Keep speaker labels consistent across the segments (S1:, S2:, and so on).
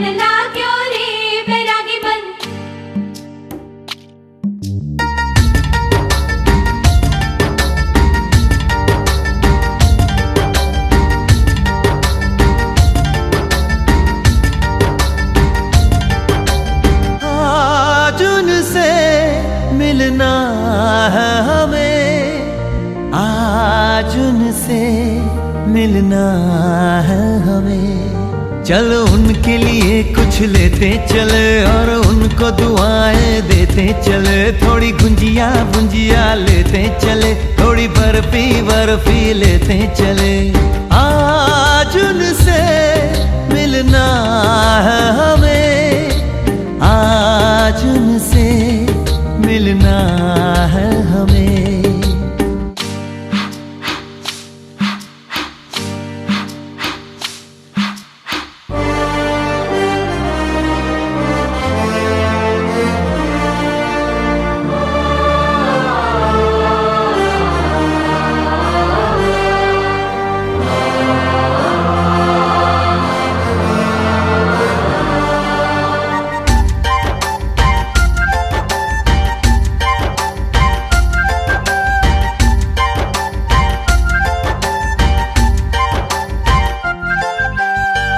S1: मिलना क्यों रे बैरागी बन।
S2: आज उनसे मिलना है हमें, आज उनसे मिलना है हमें। चलो उनके लिए कुछ लेते चले और उनको दुआएं देते चले। थोड़ी गुंजिया गुंजिया लेते चले, थोड़ी बर्फी बर्फी लेते चले। आज उनसे मिलना है हमें, आज उनसे मिलना है हमें।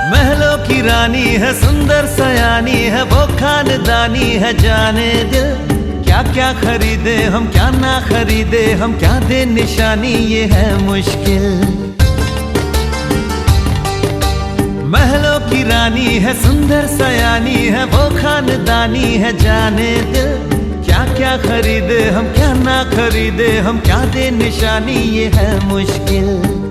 S2: महलों की रानी है, सुंदर सयानी है, वो खानदानी है जाने दिल। क्या क्या खरीदे हम, क्या ना खरीदे हम, क्या दे निशानी, ये है मुश्किल। महलों की रानी है, सुंदर सयानी है, वो खानदानी है जाने दिल। क्या क्या खरीदे हम, क्या ना खरीदे हम, क्या दे निशानी, ये है मुश्किल।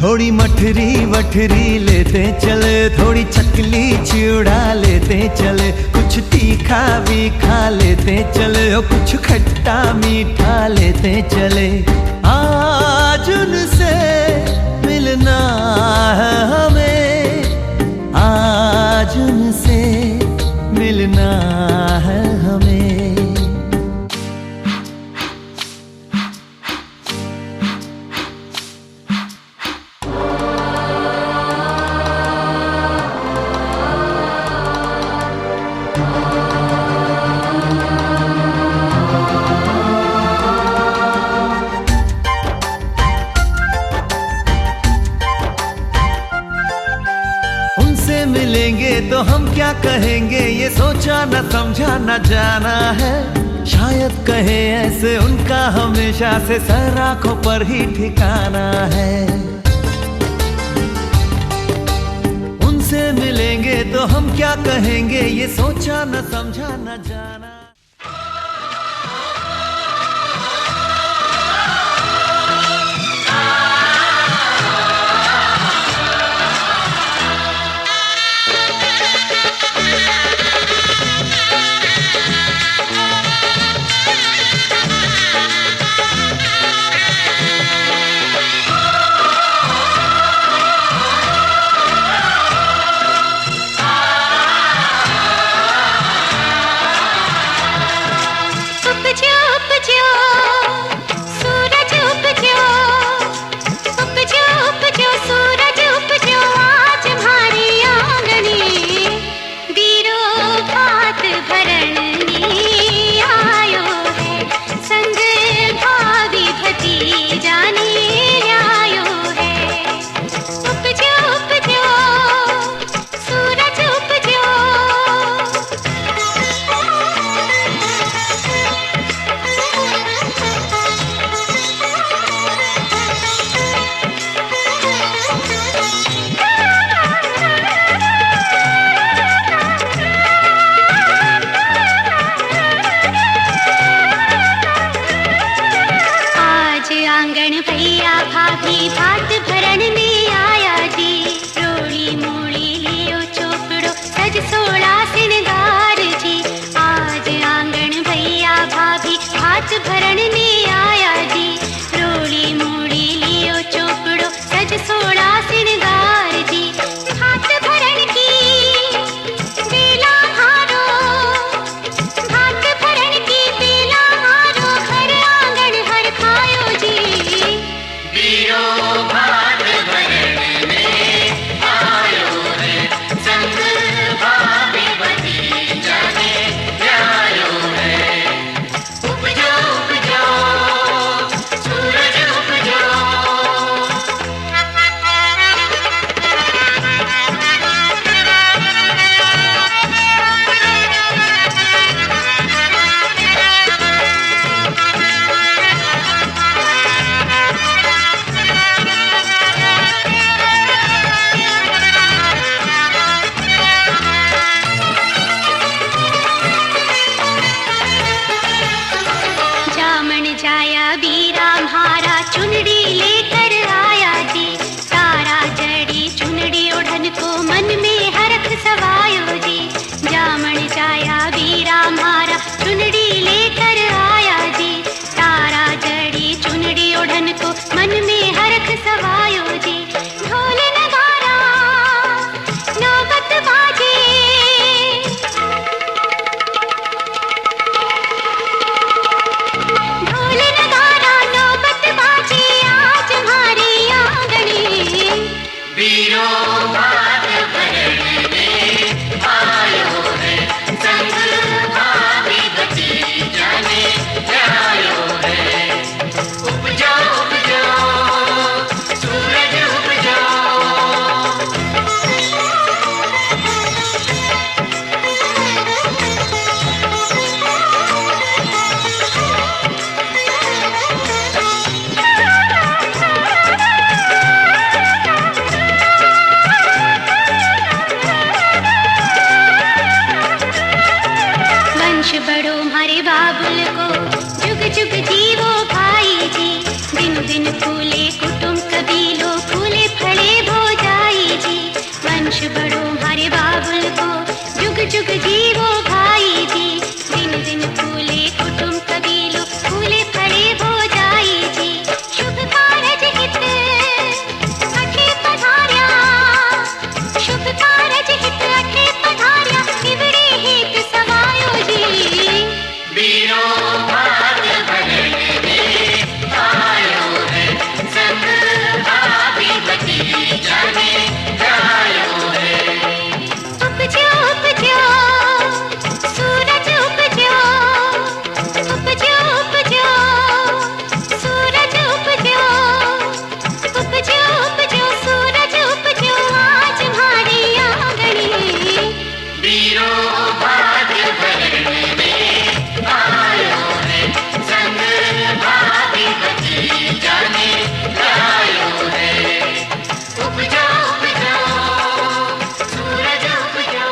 S2: थोड़ी मठरी वठरी लेते चले, थोड़ी चकली चिड़ा लेते चले। कुछ तीखा भी खा लेते चले और कुछ खट्टा मीठा लेते चले। आज उनसे मिलना है हमें, आज उनसे मिलना है हमें। उनसे मिलेंगे तो हम क्या कहेंगे, ये सोचा न समझा न जाना है। शायद कहे ऐसे उनका हमेशा से सर आंखों पर ही ठिकाना है। उनसे मिलेंगे तो हम क्या कहेंगे, ये सोचा न समझा न जाना।
S3: वीरों भाग भरण में आयो है संग भाभी भतीजा ने आयो है। उपजो उपजो सूरज उपजो।
S4: बड़ो हमारे बाबुल को जुग जुग जीवो भाई जी। दिन दिन फूले कुटुंब कबीलों फूले फले भोजाई जी। वंश बढ़ो हमारे बाबुल को जुग जुग जीवो भाई जी। दिन दिन फूले कुटुंब कबीलों फूले फले भोजाई जी। शुभ कारज हित अठे पधार्या, शुभ कारज हित अठे पधार्या, निवड़े हित समायो जी।
S3: वीरों भाग भरण में आयो है संग भाभी भतीजा ने आयो है।
S4: उपजो उपजो सूरज उपजो, उपजो उपजो सूरज उपजो, उपजो उपजो सूरज उपजो आज हमारे आंगन।
S3: वीरों भाग भरण में आयो है संग भाभी भतीजा ने आयो है। उपजो उपजो सूरज उपजो।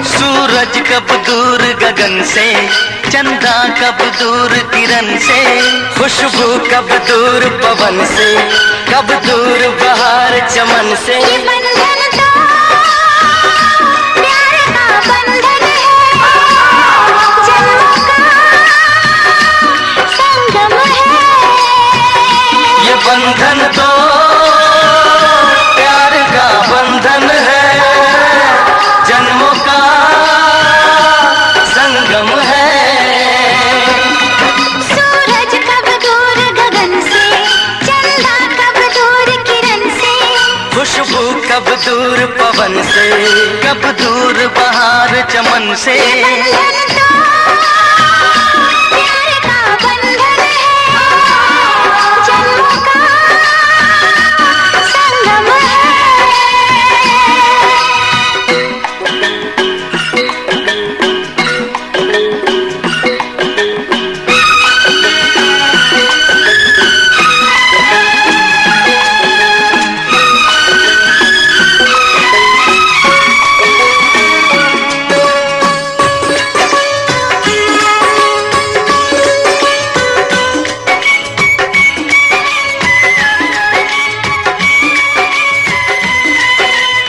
S2: सूरज कब दूर गगन से, चंदा कब दूर किरण से, खुशबू कब दूर पवन से, कब दूर बहार चमन से।
S4: ये बंधन तो प्यार का बंधन है, जन्मों का संगम है।
S2: ये बंधन तो प्यार का बंधन है, जन्मों का संगम है।
S4: सूरज कब दूर गगन से, चंदा कब दूर किरण से,
S2: खुशबू कब दूर पवन से, कब दूर बहार चमन से।
S4: बंधन तो प्यार का बंधन है, जन्मों का संगम है।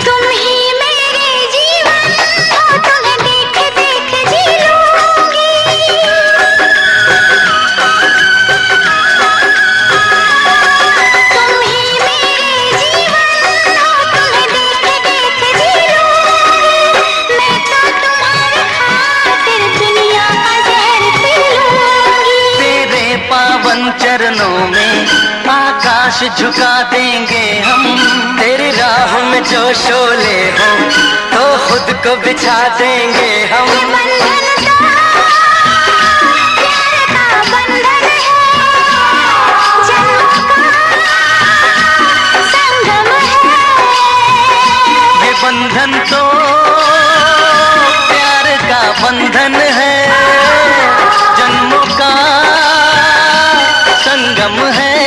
S4: तुम ही मेरे जीवन हो, तुम्हें देख देख जी लूंगी। तुम ही मेरे जीवन हो, तुम्हें देख देख जी लूंगी। मैं तो तुम्हारे खातिर दुनिया का जहर पी लूंगी।
S2: तेरे पावन चरणों में आकाश झुका देंगे हम, तेरी राह में जो शोले हो तो खुद को बिछा देंगे हम।
S4: ये बंधन तो प्यार का बंधन है, जन्मों का संगम है।
S2: ये बंधन तो प्यार का बंधन है, जन्मों का संगम है।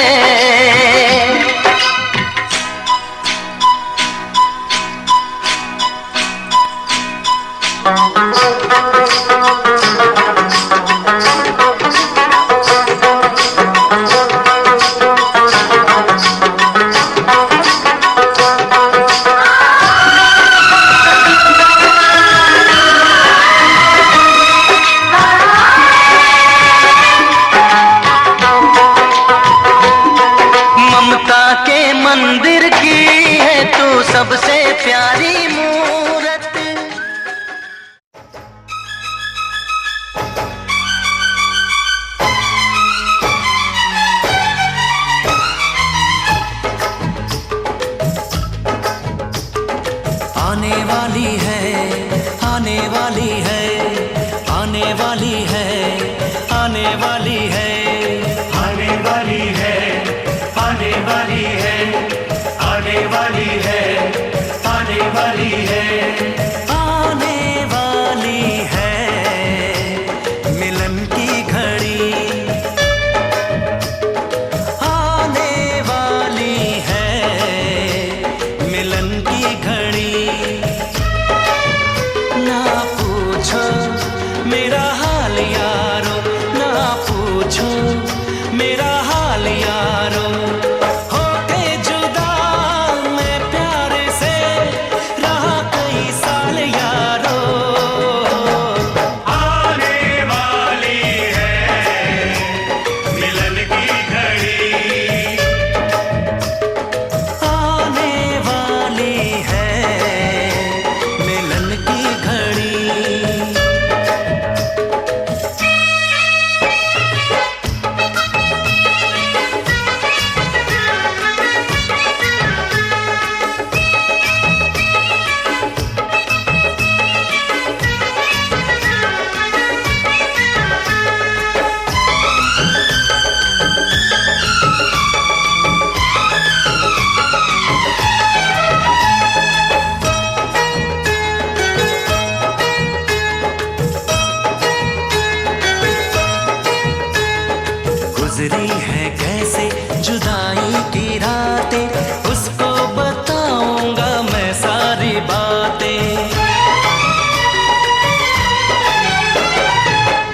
S2: गुजरी है कैसे जुदाई की रातें, उसको बताऊंगा मैं सारी बातें।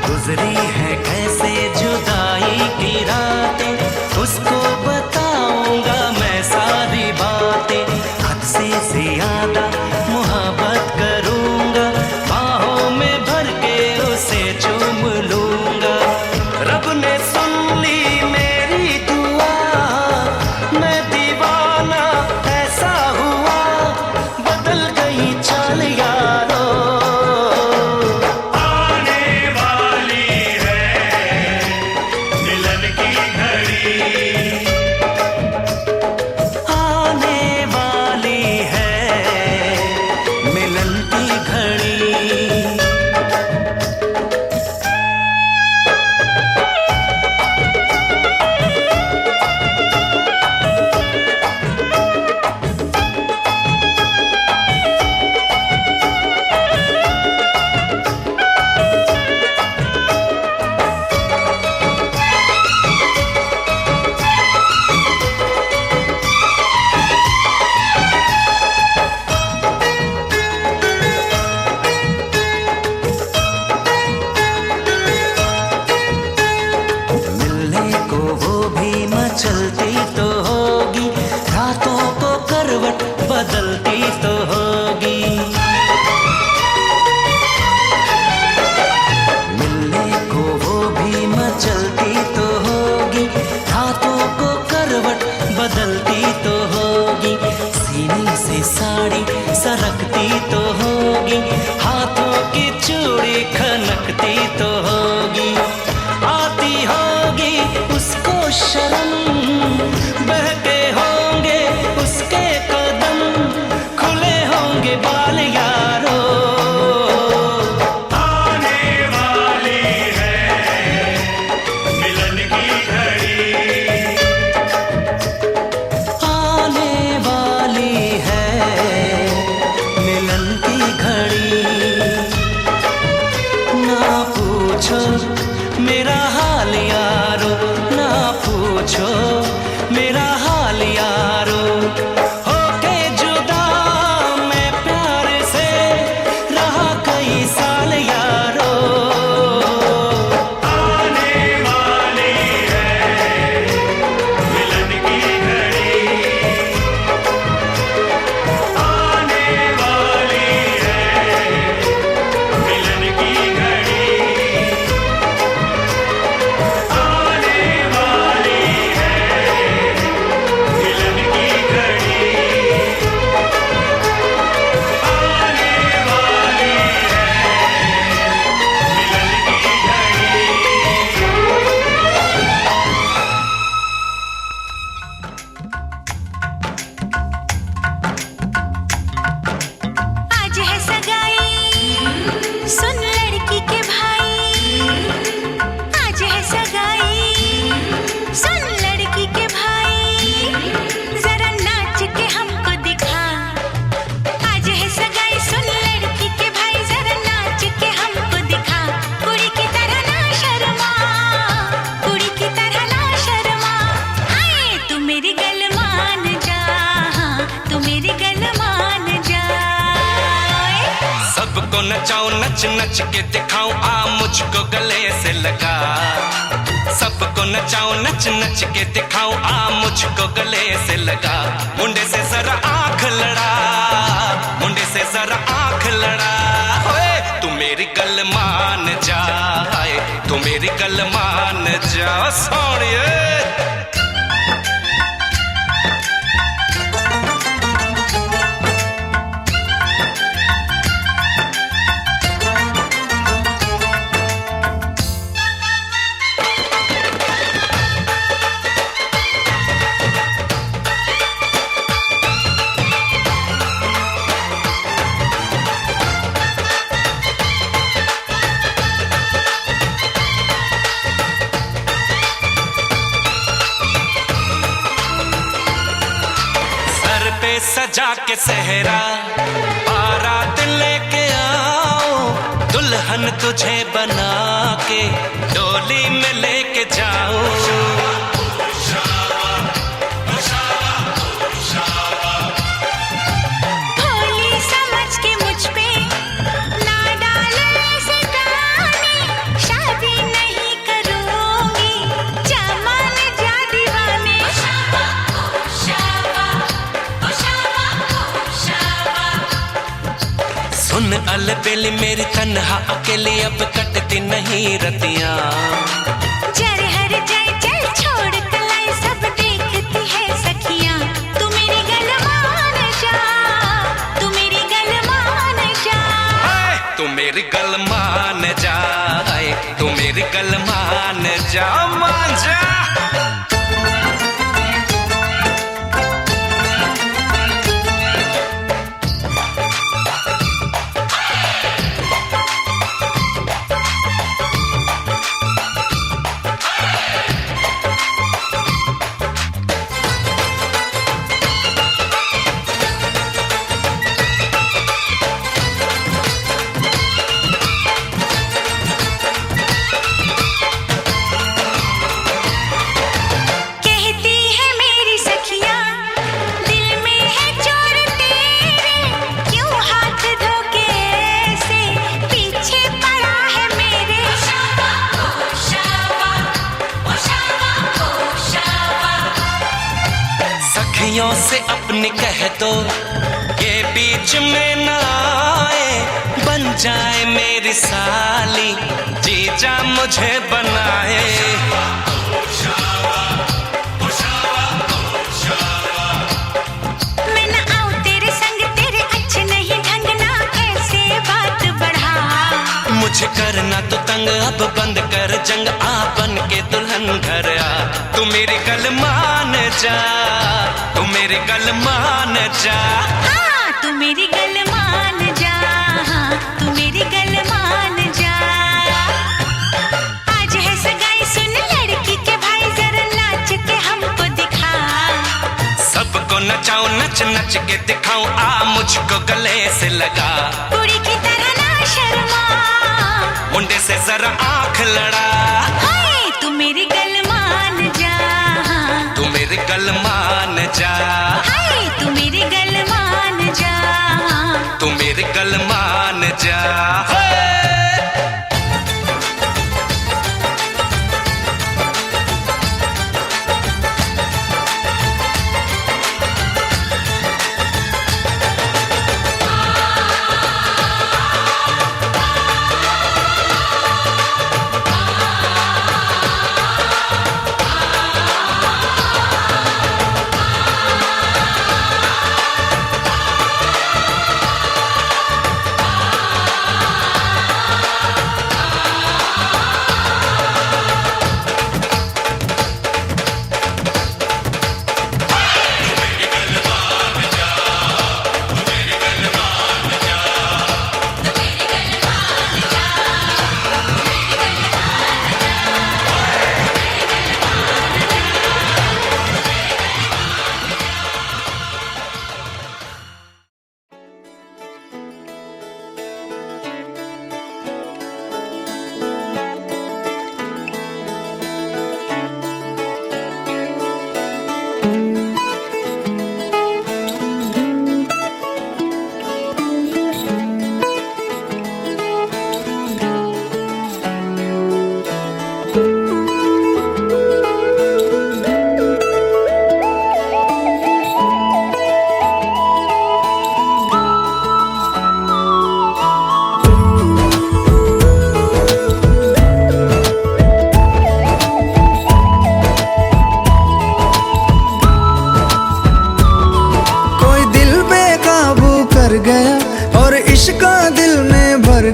S2: गुजरी है कैसे जुदाई की रातें, उसको बताऊंगा मैं सारी बातें। हद से ज्यादा मोहब्बत करूंगा, बाहों में भर के उसे चूम लूंगा। रब ने सुन ली मेरी दुआ, मैं दीवाना ऐसा हुआ, बदल गई चाल यारो।
S3: आने वाली है मिलन की घड़ी,
S2: आने वाली है मिलन की घड़ी। चलती तो होगी, रातों को करवट बदलती तो होगी। मिलने को वो भी मचलती तो होगी, रातों को करवट बदलती तो होगी। सीने से साड़ी सरकती तो होगी, हाथों की चूड़ी खनकती तो होगी। आती होगी उसको शर्म, बहके होंगे उसके कदम, खुले होंगे बाल यारो।
S3: आने वाली है मिलन की घड़ी,
S2: आने वाली है मिलन की घड़ी। ना पूछो मेरा हाल यारो, ना पूछो मेरा हाल यारो। होके जुदा मैं प्यार से रहा कई साल यारो।
S3: आने वाली है मिलन की घड़ी, आने वाली है मिलन की घड़ी, आने वाली है मिलन की घड़ी, आने वाली है मिलन की घड़ी।
S4: आज है सगाई, सुन लड़की के भाई। आज है सगाई, सुन लड़की के भाई। जरा नाच के हमको दिखा। आज है सगाई, सुन लड़की के भाई। जरा नाच के हमको दिखा। कुड़ी की तरह ना शर्मा, कुड़ी की तरह ना शर्मा। हाय तू मेरी गल मान जा, तू मेरी गल मान जा।
S2: सबको नचाऊं नच नच के दिखाऊं, आ मुझको गले से लगा। सबको नचाऊं नच नच के दिखाऊं, आ मुझको गले से लगा। मुंडे से जरा आंख लड़ा, मुंडे से जरा आंख लड़ा। ओए तू मेरी गल मान जा, हाय तू मेरी गल मान जा सोनिए। सजा के सहरा बारात लेके आओ, दुल्हन तुझे बना के डोली में लेके जाऊं।
S5: अलबेली मेरी तन्हा अकेली अब कटती नहीं रतियां।
S4: जर हर जाए चल छोड़ कलाई सब देखती है सखियां। तू मेरी गल मान जा, तू मेरी गल मान जा।
S5: तू मेरी गल मान जा, तू मेरी गल मान जा, मान जा। से अपने कह दो ये बीच में ना आए, बन जाए मेरी साली जीजा मुझे बनाए।
S4: मैं ना आऊं तेरे संग, तेरे अच्छे नहीं ढंग ना ऐसे बात बढ़ा।
S5: मुझे करना तो तंग अब बंद कर जंग, आ बन के दुल्हन घर आ। तू मेरी गल मान जा, तू मेरी गल मान जा।
S4: हाँ तू मेरी गल मान जा, हाँ तू मेरी गल मान जा। आज है सगाई सुन लड़की के भाई, जरा नाच के हमको दिखा।
S5: सबको नचाऊं नच नच के दिखाऊं, आ मुझको गले से लगा।
S4: कुड़ी की तरह ना शर्मा,
S5: मुंडे से जरा आंख लड़ा।
S4: हाय तू मेरी गल मान जा,
S5: तू मेरी गल मान जा।
S4: हाय तू मेरी गल मान जा,
S5: तू मेरी गल मान जा।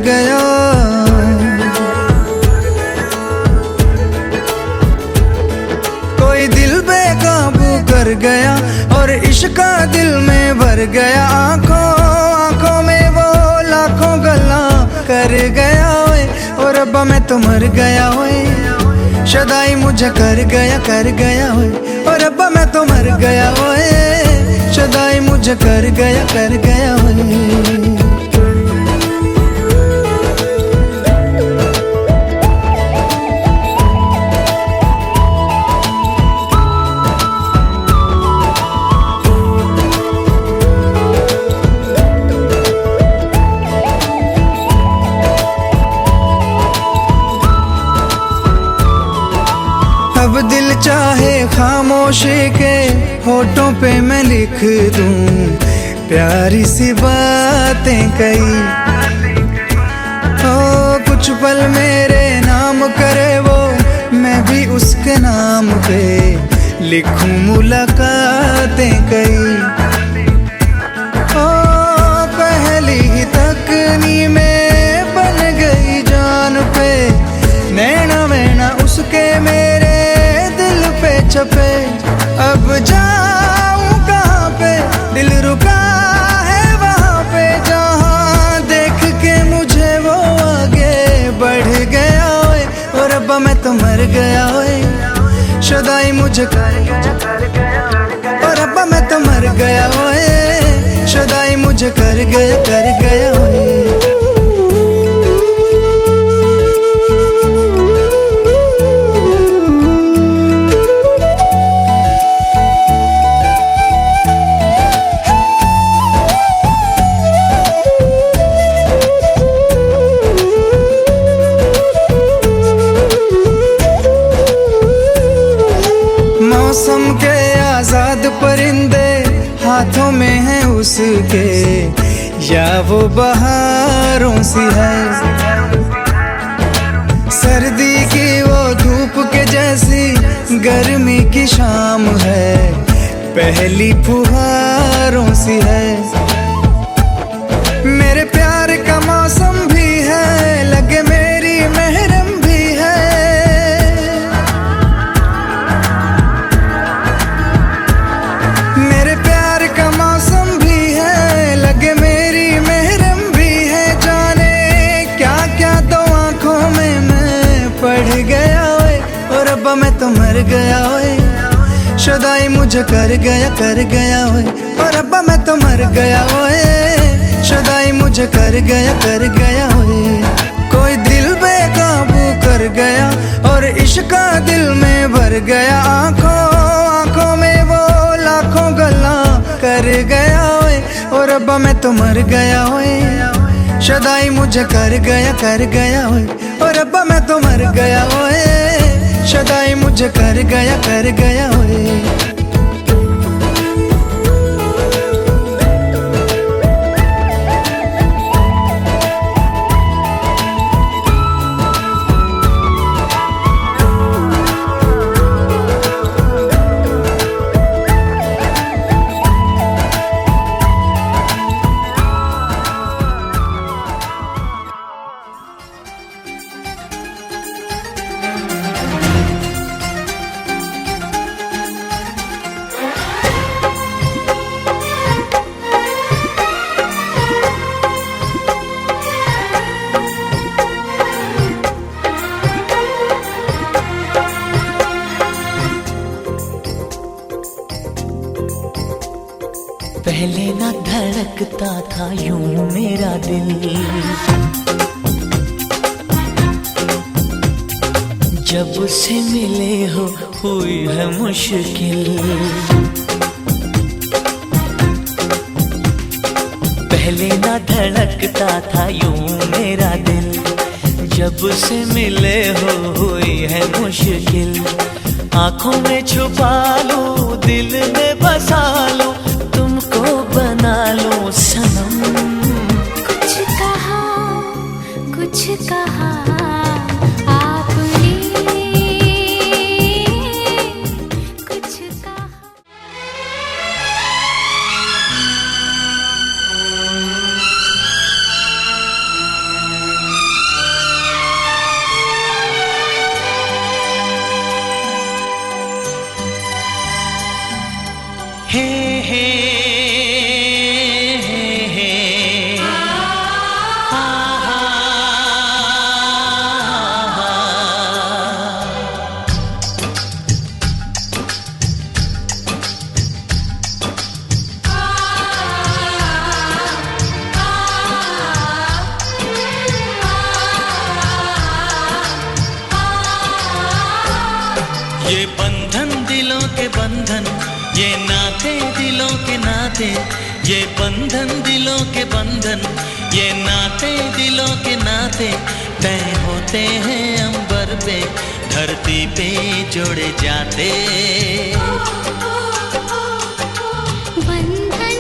S6: गया। कोई दिल बेकाबू कर गया और इश्क दिल में भर गया। आंखों आंखों में वो लाखों गल्ला कर गया ओए, और रब्बा मैं तो मर गया ओए। शदाई मुझे कर गया ओए, और रब्बा मैं तो मर गया ओए। शदाई मुझे कर गया ओए। अब दिल चाहे खामोशी के होठों पे मैं लिख दूं, प्यारी सी बातें कही। ओ कुछ पल मेरे नाम करे वो, मैं भी उसके नाम पे लिखूं मुलाकातें कई। ओ पहली ही तकनी में बन गई जान पे, नैना मैना उसके मेरे दिल पे छपे। अब जाऊं कहाँ पे, दिल रुका है वहाँ पे, जहाँ देख के मुझे वो आगे बढ़ गया ओए। और रब्बा मैं तो मर गया ओए, शुदाई मुझे कर गया। और रब्बा मैं तो मर गया ओए, शुदाई मुझे कर गया ओए। मौसम के आजाद परिंदे हाथों में हैं उसके, या वो बहारों सी है। सर्दी की वो धूप के जैसी गर्मी की शाम है, पहली फुहारों सी है। मेरे प्यार का मौसम भी है, लगे मेरी महरम भी है। मेरे प्यार का मौसम भी है, लगे मेरी महरम भी है। जाने क्या क्या दो आंखों में मैं पढ़ गया ओए। और रब्बा मैं तो मर गया ओए, शुदाई मुझे कर गया ओए। और रब्बा मैं तो मर गया ओए, शुदाई मुझे कर गया ओए। कोई दिल बेकाबू कर गया और इश्क का दिल में भर गया। आंखों में वो लाखों गल्ला कर गया ओए। और रब्बा मैं तो मर गया ओए, शुदाई मुझे कर गया ओए। और रब्बा मैं तो मर गया ओए, शुदाई मुझे कर गया ओए।
S7: पहले ना धड़कता था यूं मेरा दिल, जब से मिले हो हुई है मुश्किल। पहले ना धड़कता था यूं मेरा दिल, जब से मिले हो हुई है मुश्किल। आंखों में छुपा लूं, दिल में बसा लूं, तुमको बना लो सनम।
S4: कुछ कहा आपने, कुछ कहा।
S7: हे हे ये बंधन दिलों के बंधन, ये नाते दिलों के नाते, ये बंधन दिलों के बंधन, ये नाते दिलों के नाते तय होते हैं अंबर पे, धरती पे जोड़े जाते।
S4: बंधन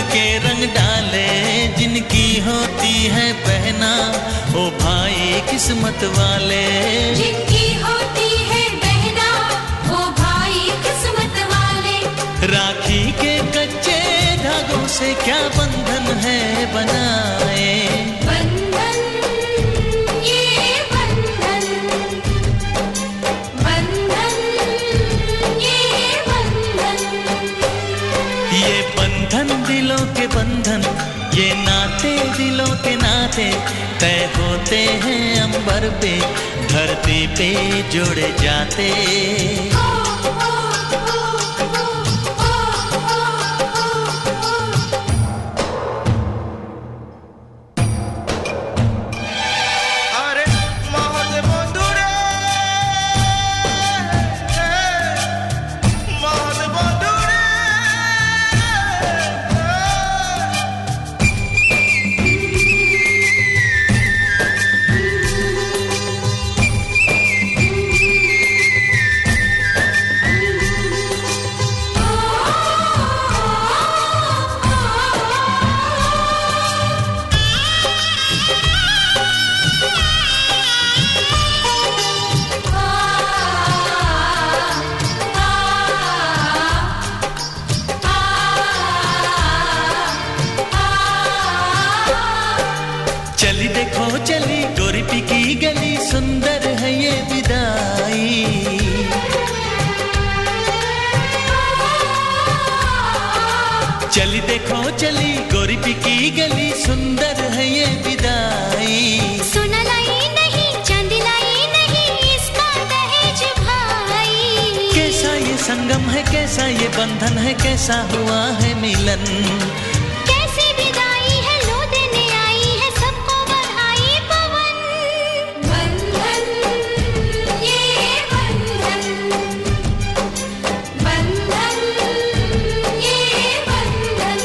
S7: के रंग डाले जिनकी होती है बहना, ओ भाई किस्मत वाले।
S1: जिनकी होती है बहना, वो भाई किस्मत वाले।
S7: राखी के कच्चे धागों से क्या बंधन है बनाए,
S1: बंधन ये बंधन, बंधन ये बंधन।
S7: ये बंधन दिलों के बंधन, ये नाते दिलों के नाते तय होते हैं अंबर पे, धरती पे जोड़े जाते।
S3: আরে মহৎ বন্ধুরে, মহৎ বন্ধুরে।
S7: चली देखो चली गोरीपी की गली, सुंदर है ये विदाई। चली देखो चली गोरीपी की गली, सुंदर है ये विदाई।
S4: सोना लाई नहीं चांदी लाई नहीं, इसका दहेज भाई।
S7: कैसा ये संगम है, कैसा ये बंधन है, कैसा हुआ है मिलन।
S4: कैसी विदाई है, लो देने आई है सबको बधाई पवन।
S1: बंधन ये बंधन, बंधन ये बंधन।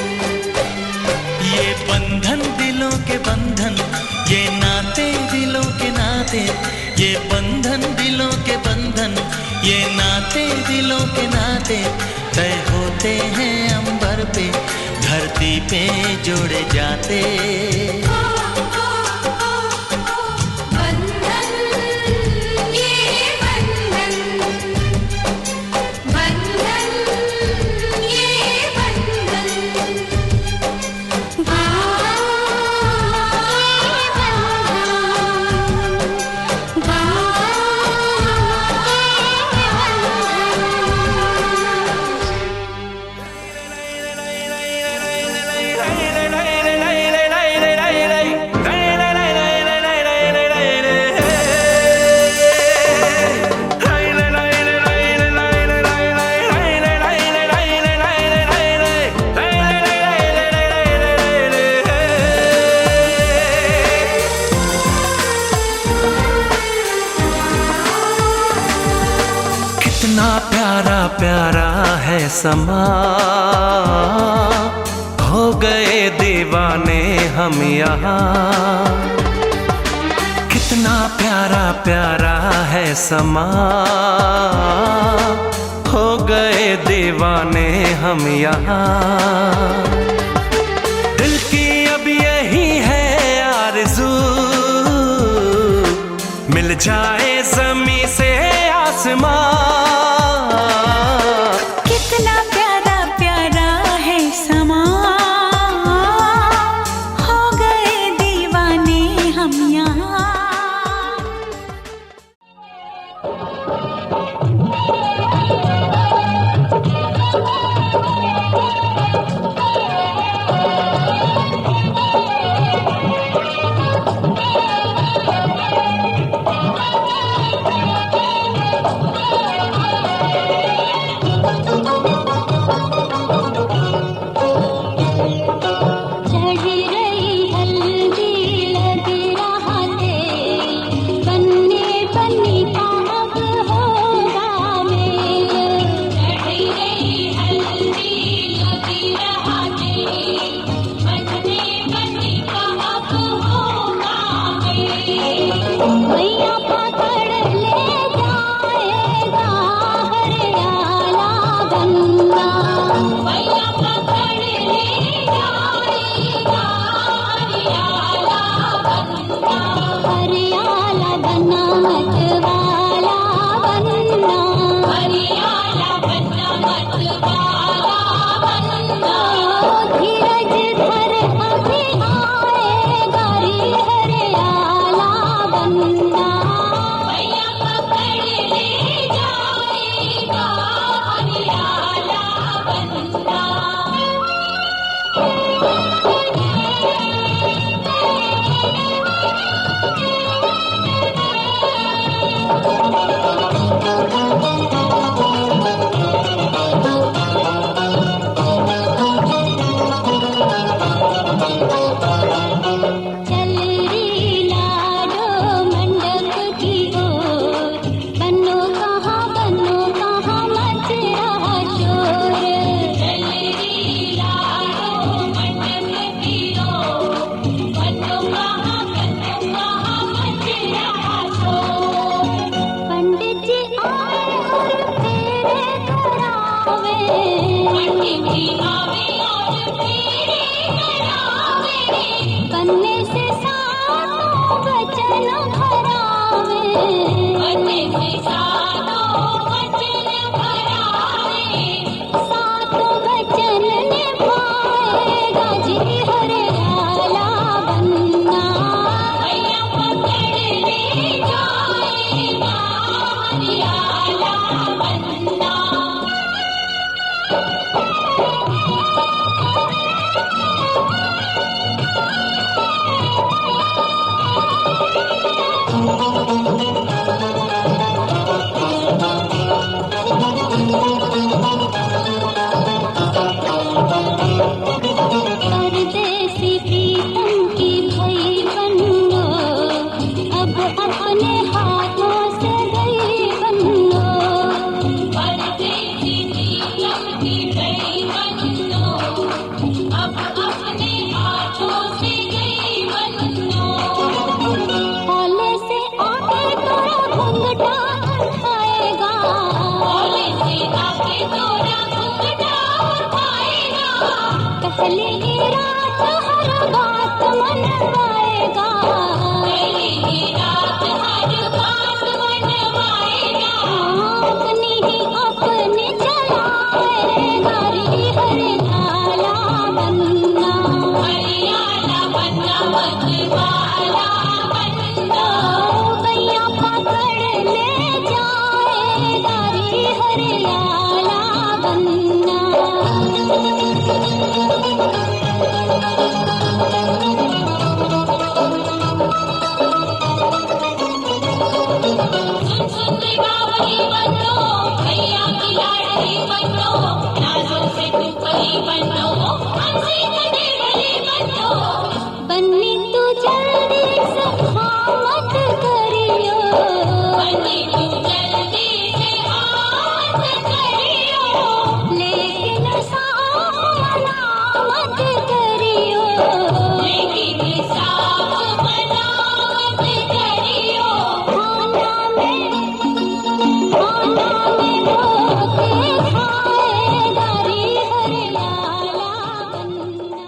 S7: ये बंधन दिलों के बंधन, ये नाते दिलों के नाते। ये बंधन दिलों के बंधन, ये नाते दिलों के नाते तय होते हैं अंबर पे, धरती पे जोड़े जाते।
S1: बंधन ये बंधन, बंधन ये बंधन।
S5: कितना प्यारा प्यारा है समा, हो गए दीवाने हम यहाँ। कितना प्यारा प्यारा है समा, हो गए दीवाने हम यहाँ। दिल की अब यही है आरज़ू, मिल जाए ज़मीं से आसमां।
S4: कितना प्यारा प्यारा है समा, हो गए दीवाने हम यहाँ। पहले ही रात हर बात मनवाएगा, पहले ही रात हर बात मनवाएगा, अपनी ही अपनी चलाएगा रे हरियाला बन्ना, हरियाला बन्ना मतवाला बन्ना, भैया पकड़ ले जाएगा रे हरियाला बन्ना। सुन बावली बनो, भैया की लाडली बनो, नाजों से टुकड़ी बनो, हमसे कटे भले बनो, बन्नी तू जल्दी से हाँ मत करियो, बन्नी तू जल्दी से हाँ मत करियो, लेकिन सावधान मत करियो, लेकिन सावधान मत करियो, खाना में धोखे खाएगा रे हरियाला बन्ना।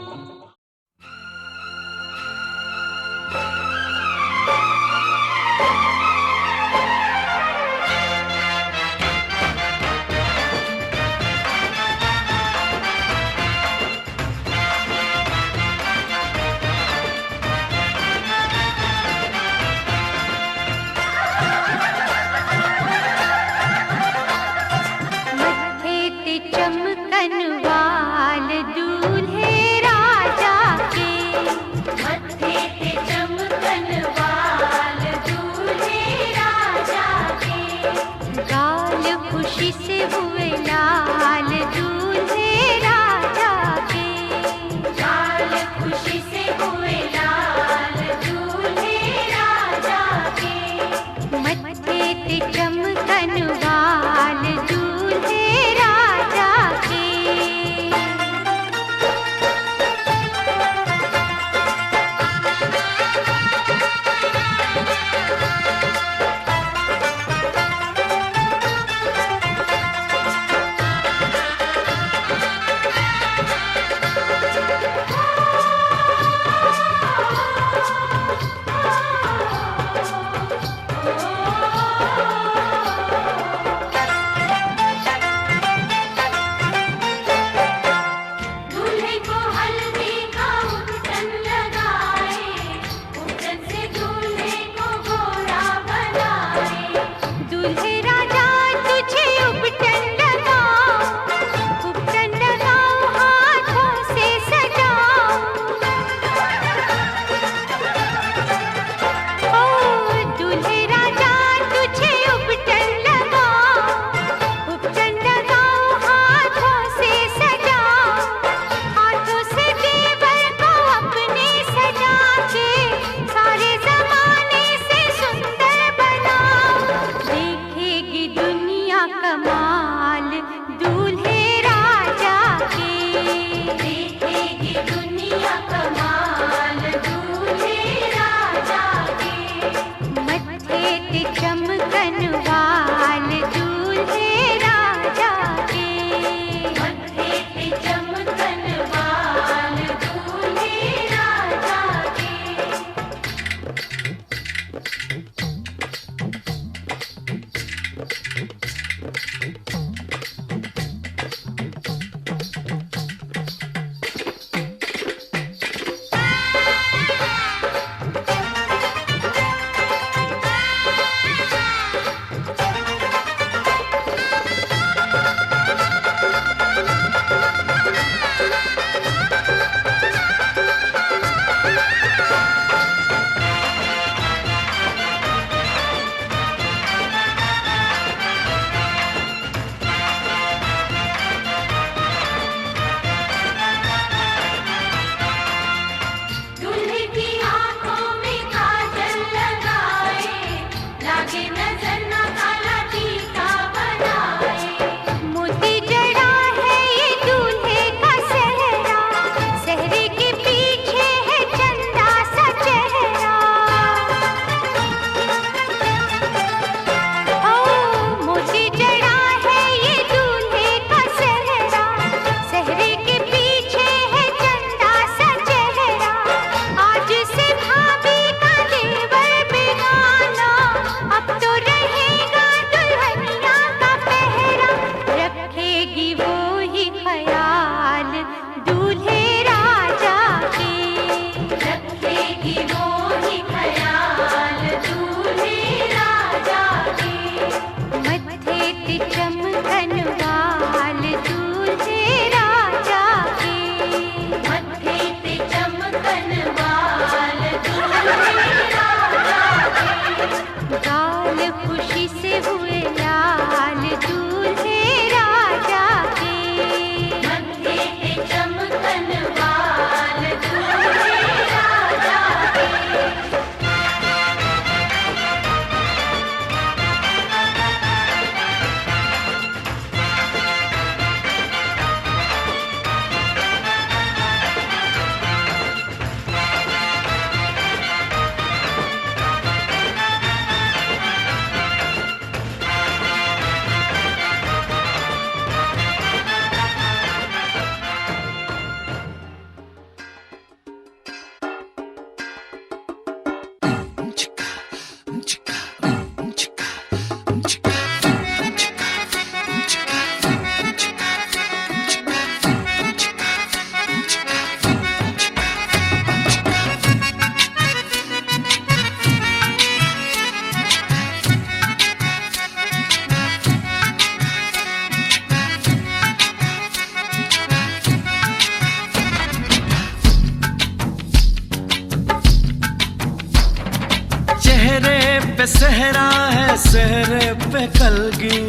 S2: पे सहरा है, सहरे पे कलगी।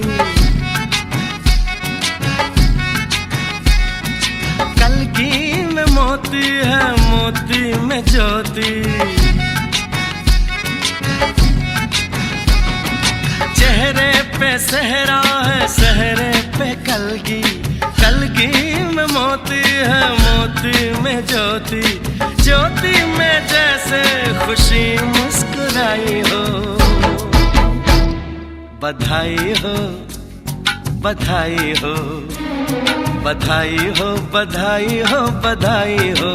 S2: कलगी में मोती है, मोती में ज्योति। चेहरे पे सहरा है, सहरे पे कलगी। कलगी में मोती है, मोती में ज्योति। ज्योति में जैसे खुशी मुस्कुराई हो। बधाई हो, बधाई हो, बधाई हो, बधाई हो, बधाई हो।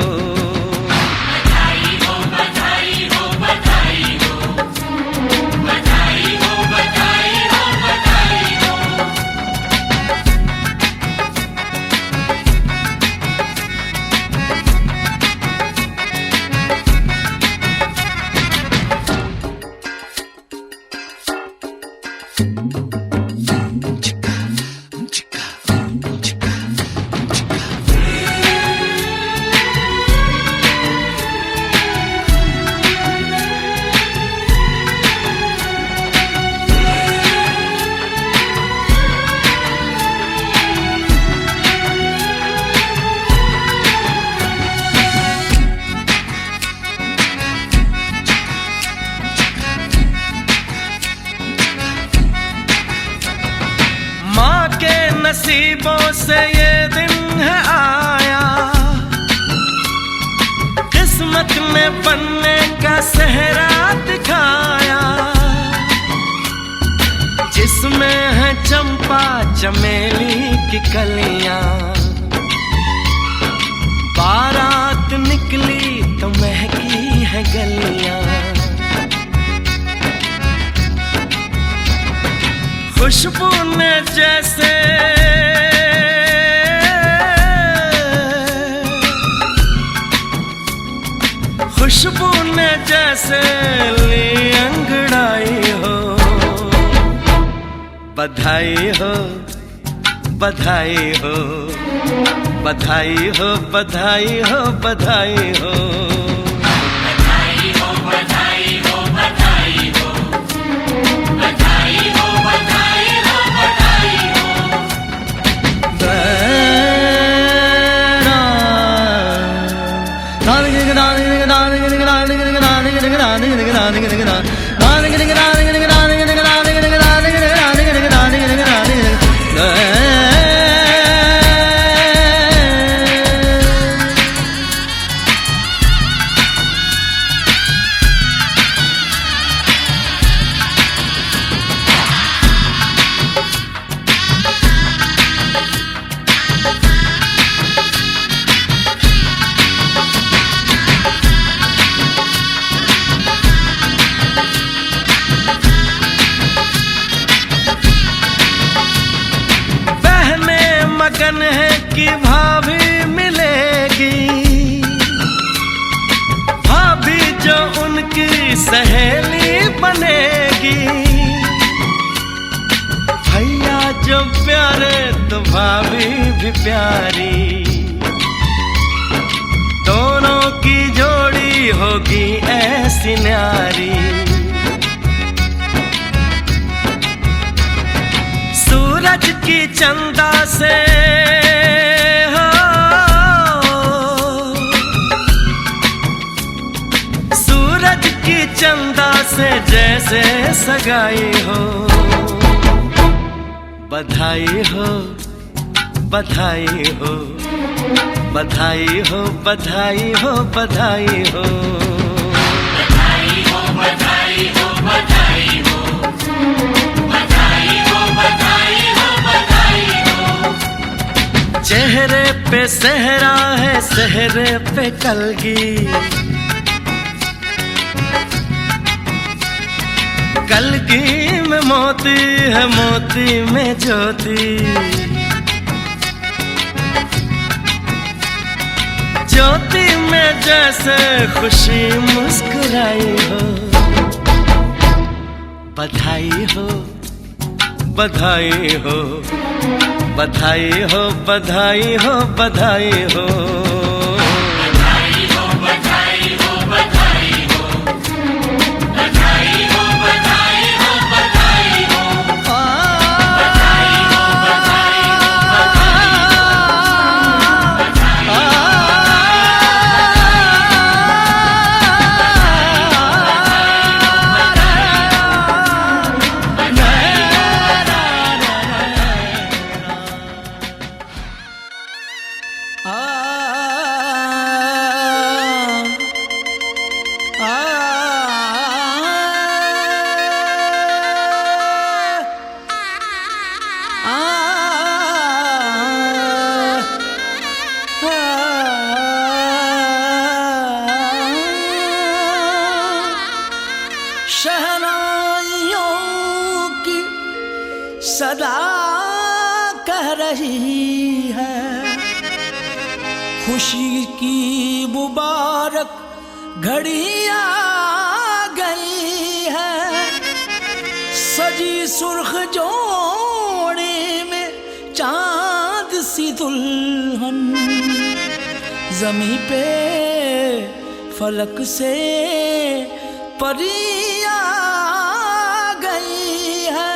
S2: नसीबों से ये दिन है आया, किस्मत ने बनने का सेहरा दिखाया। जिसमें है चंपा चमेली की कलियां, बारात निकली तो महकी है गलियां। खुशबू ने जैसे खुशबू ने जैसे ली अंगड़ाई हो। बधाई हो, बधाई हो, बधाई हो, बधाई हो, बधाई हो। मगन है कि भाभी मिलेगी, भाभी जो उनकी सहेली बनेगी। भैया जो प्यारे तो भाभी भी प्यारी, दोनों की जोड़ी होगी ऐसी न्यारी। सूरज की चंदा से हो, सूरज की चंदा से जैसे सगाई हो। बधाई हो, बधाई हो, बधाई हो, बधाई हो, बधाई हो। चेहरे पे सहरा है, सहरे पे कलगी। कलगी में मोती है, मोती में ज्योति। ज्योति में जैसे खुशी मुस्कुराई हो। बधाई हो, बधाई हो, बधाई हो, बधाई हो, बधाई हो।
S1: बधाई हो, बधाई हो, बधाई हो, बधाई हो, बधाई
S7: शहनाइयों की सदा कह रही है, खुशी की मुबारक घड़ी आ गई है। सजी सुर्ख जोड़े में चांद सी दुल्हन, जमी पे फलक से परी आ गई है।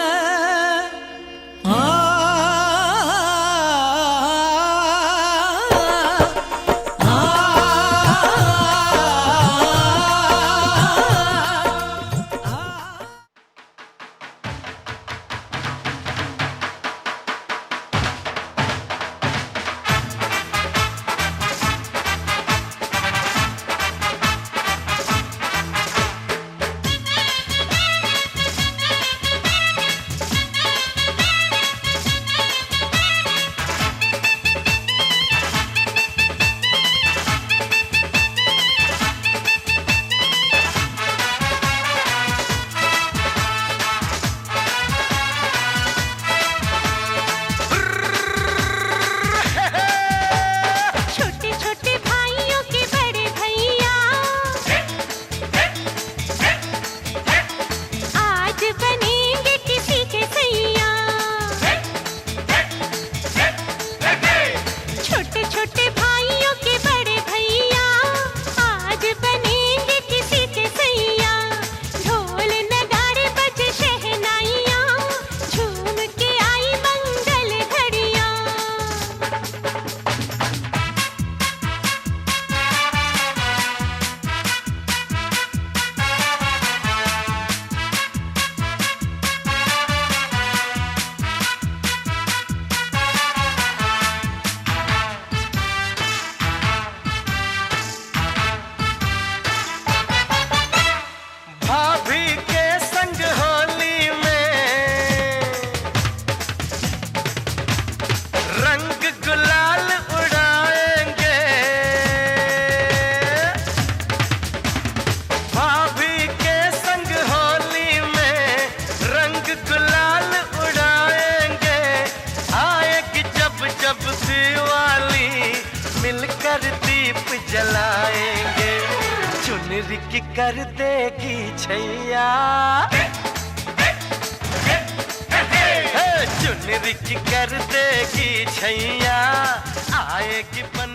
S2: जलाएंगे, चुनरी की कर देगी छैया, चुनरी की कर देगी छैया, आएगी बन